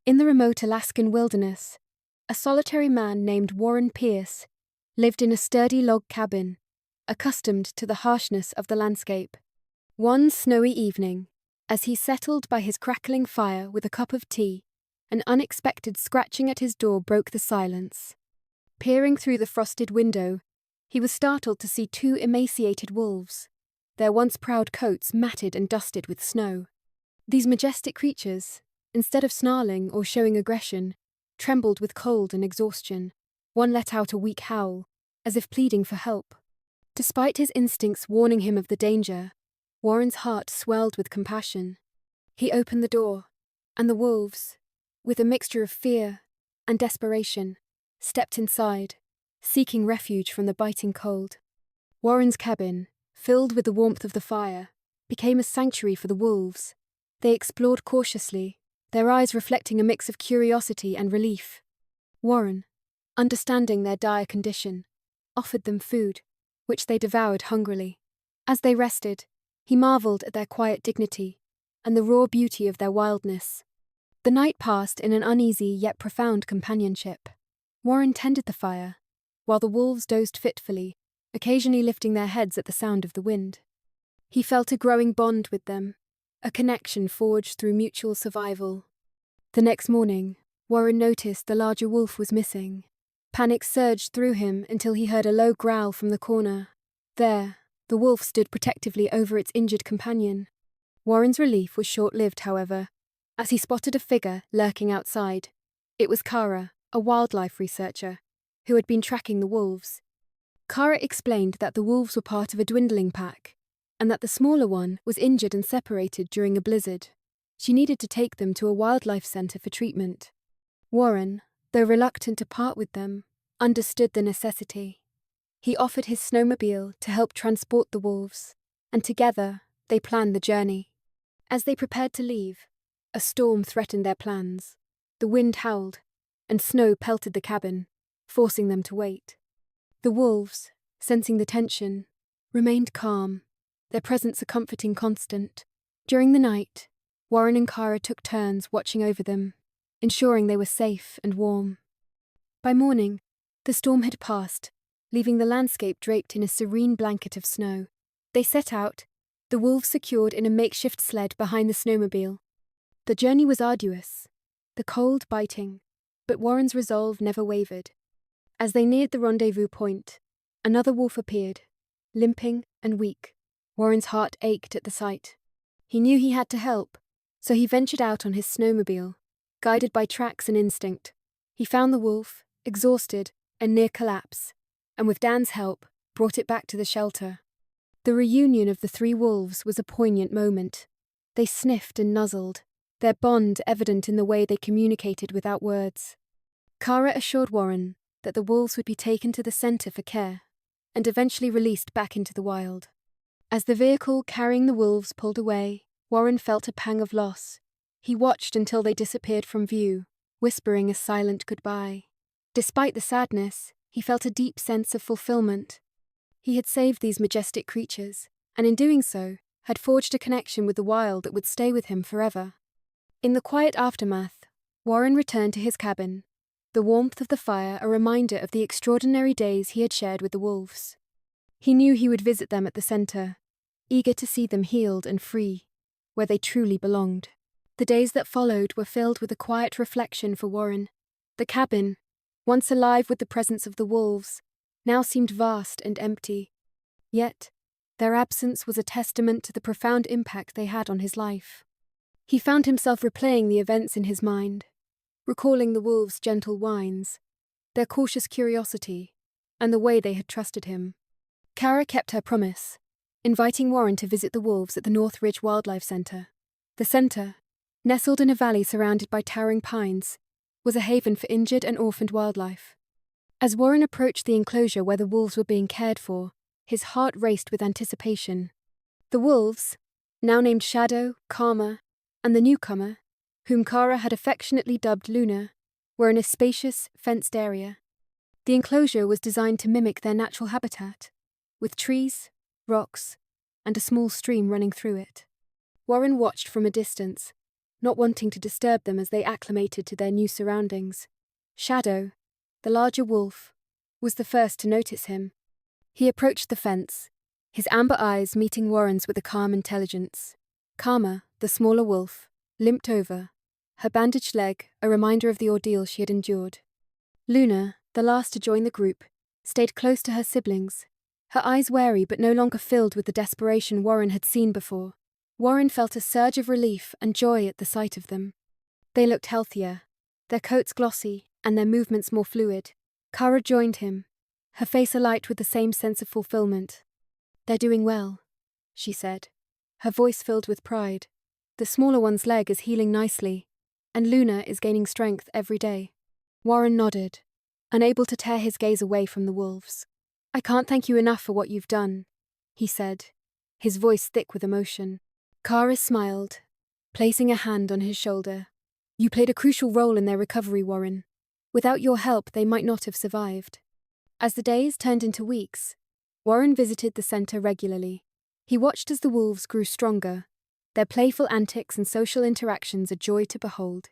In the remote Alaskan wilderness, a solitary man named Warren Pierce lived in a sturdy log cabin, accustomed to the harshness of the landscape. One snowy evening, as he settled by his crackling fire with a cup of tea, an unexpected scratching at his door broke the silence. Peering through the frosted window, he was startled to see two emaciated wolves, their once proud coats matted and dusted with snow. These majestic creatures, instead of snarling or showing aggression, trembled with cold and exhaustion. One let out a weak howl, as if pleading for help. Despite his instincts warning him of the danger, Warren's heart swelled with compassion. He opened the door, and the wolves, with a mixture of fear and desperation, stepped inside, seeking refuge from the biting cold. Warren's cabin, filled with the warmth of the fire, became a sanctuary for the wolves. They explored cautiously, their eyes reflecting a mix of curiosity and relief. Warren, understanding their dire condition, offered them food, which they devoured hungrily. As they rested, he marveled at their quiet dignity and the raw beauty of their wildness. The night passed in an uneasy yet profound companionship. Warren tended the fire, while the wolves dozed fitfully, occasionally lifting their heads at the sound of the wind. He felt a growing bond with them, a connection forged through mutual survival. The next morning, Warren noticed the larger wolf was missing. Panic surged through him until he heard a low growl from the corner. There, the wolf stood protectively over its injured companion. Warren's relief was short-lived, however, as he spotted a figure lurking outside. It was Kara, a wildlife researcher, who had been tracking the wolves. Kara explained that the wolves were part of a dwindling pack, and that the smaller one was injured and separated during a blizzard. She needed to take them to a wildlife center for treatment. Warren, though reluctant to part with them, understood the necessity. He offered his snowmobile to help transport the wolves, and together they planned the journey. As they prepared to leave, a storm threatened their plans. The wind howled, and snow pelted the cabin, forcing them to wait. The wolves, sensing the tension, remained calm, their presence a comforting constant. During the night, Warren and Kara took turns watching over them, ensuring they were safe and warm. By morning, the storm had passed, leaving the landscape draped in a serene blanket of snow. They set out, the wolves secured in a makeshift sled behind the snowmobile. The journey was arduous, the cold biting, but Warren's resolve never wavered. As they neared the rendezvous point, another wolf appeared, limping and weak. Warren's heart ached at the sight. He knew he had to help, so he ventured out on his snowmobile, guided by tracks and instinct. He found the wolf, exhausted and near collapse, and with Dan's help, brought it back to the shelter. The reunion of the three wolves was a poignant moment. They sniffed and nuzzled, their bond evident in the way they communicated without words. Kara assured Warren that the wolves would be taken to the center for care, and eventually released back into the wild. As the vehicle carrying the wolves pulled away, Warren felt a pang of loss. He watched until they disappeared from view, whispering a silent goodbye. Despite the sadness, he felt a deep sense of fulfillment. He had saved these majestic creatures, and in doing so, had forged a connection with the wild that would stay with him forever. In the quiet aftermath, Warren returned to his cabin, the warmth of the fire a reminder of the extraordinary days he had shared with the wolves. He knew he would visit them at the center, eager to see them healed and free, where they truly belonged. The days that followed were filled with a quiet reflection for Warren. The cabin, once alive with the presence of the wolves, now seemed vast and empty. Yet, their absence was a testament to the profound impact they had on his life. He found himself replaying the events in his mind, recalling the wolves' gentle whines, their cautious curiosity, and the way they had trusted him. Kara kept her promise, inviting Warren to visit the wolves at the North Ridge Wildlife Center. The center, nestled in a valley surrounded by towering pines, was a haven for injured and orphaned wildlife. As Warren approached the enclosure where the wolves were being cared for, his heart raced with anticipation. The wolves, now named Shadow, Karma, and the newcomer, whom Kara had affectionately dubbed Luna, were in a spacious, fenced area. The enclosure was designed to mimic their natural habitat, with trees, rocks, and a small stream running through it. Warren watched from a distance, not wanting to disturb them as they acclimated to their new surroundings. Shadow, the larger wolf, was the first to notice him. He approached the fence, his amber eyes meeting Warren's with a calm intelligence. Karma, the smaller wolf, limped over, her bandaged leg a reminder of the ordeal she had endured. Luna, the last to join the group, stayed close to her siblings, her eyes wary but no longer filled with the desperation Warren had seen before. Warren felt a surge of relief and joy at the sight of them. They looked healthier, their coats glossy and their movements more fluid. Kara joined him, her face alight with the same sense of fulfillment. "They're doing well," she said, her voice filled with pride. "The smaller one's leg is healing nicely, and Luna is gaining strength every day." Warren nodded, unable to tear his gaze away from the wolves. "I can't thank you enough for what you've done," he said, his voice thick with emotion. Kara smiled, placing a hand on his shoulder. "You played a crucial role in their recovery, Warren. Without your help, they might not have survived." As the days turned into weeks, Warren visited the center regularly. He watched as the wolves grew stronger, their playful antics and social interactions a joy to behold.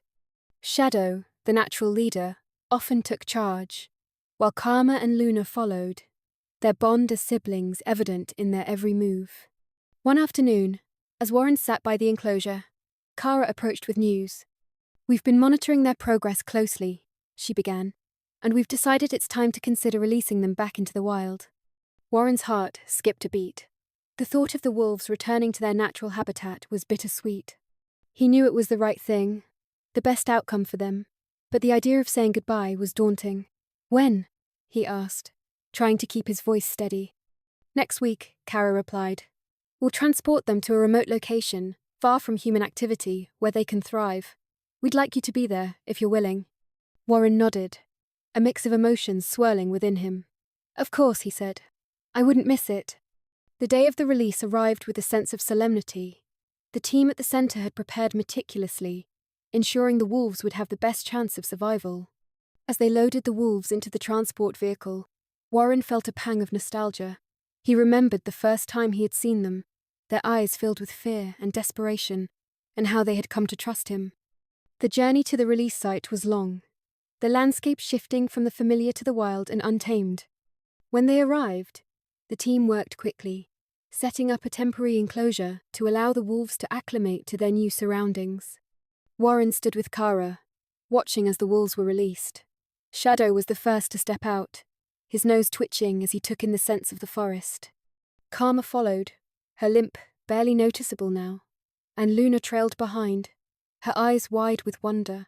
Shadow, the natural leader, often took charge, while Karma and Luna followed, their bond as siblings evident in their every move. One afternoon, as Warren sat by the enclosure, Kara approached with news. "We've been monitoring their progress closely," she began, "and we've decided it's time to consider releasing them back into the wild." Warren's heart skipped a beat. The thought of the wolves returning to their natural habitat was bittersweet. He knew it was the right thing, the best outcome for them, but the idea of saying goodbye was daunting. "When?" he asked, trying to keep his voice steady. "Next week," Kara replied. "We'll transport them to a remote location, far from human activity, where they can thrive. We'd like you to be there, if you're willing." Warren nodded, a mix of emotions swirling within him. "Of course," he said. "I wouldn't miss it." The day of the release arrived with a sense of solemnity. The team at the center had prepared meticulously, ensuring the wolves would have the best chance of survival. As they loaded the wolves into the transport vehicle, Warren felt a pang of nostalgia. He remembered the first time he had seen them, their eyes filled with fear and desperation, and how they had come to trust him. The journey to the release site was long, the landscape shifting from the familiar to the wild and untamed. When they arrived, the team worked quickly, setting up a temporary enclosure to allow the wolves to acclimate to their new surroundings. Warren stood with Kara, watching as the wolves were released. Shadow was the first to step out, his nose twitching as he took in the scents of the forest. Karma followed, her limp barely noticeable now, and Luna trailed behind, her eyes wide with wonder.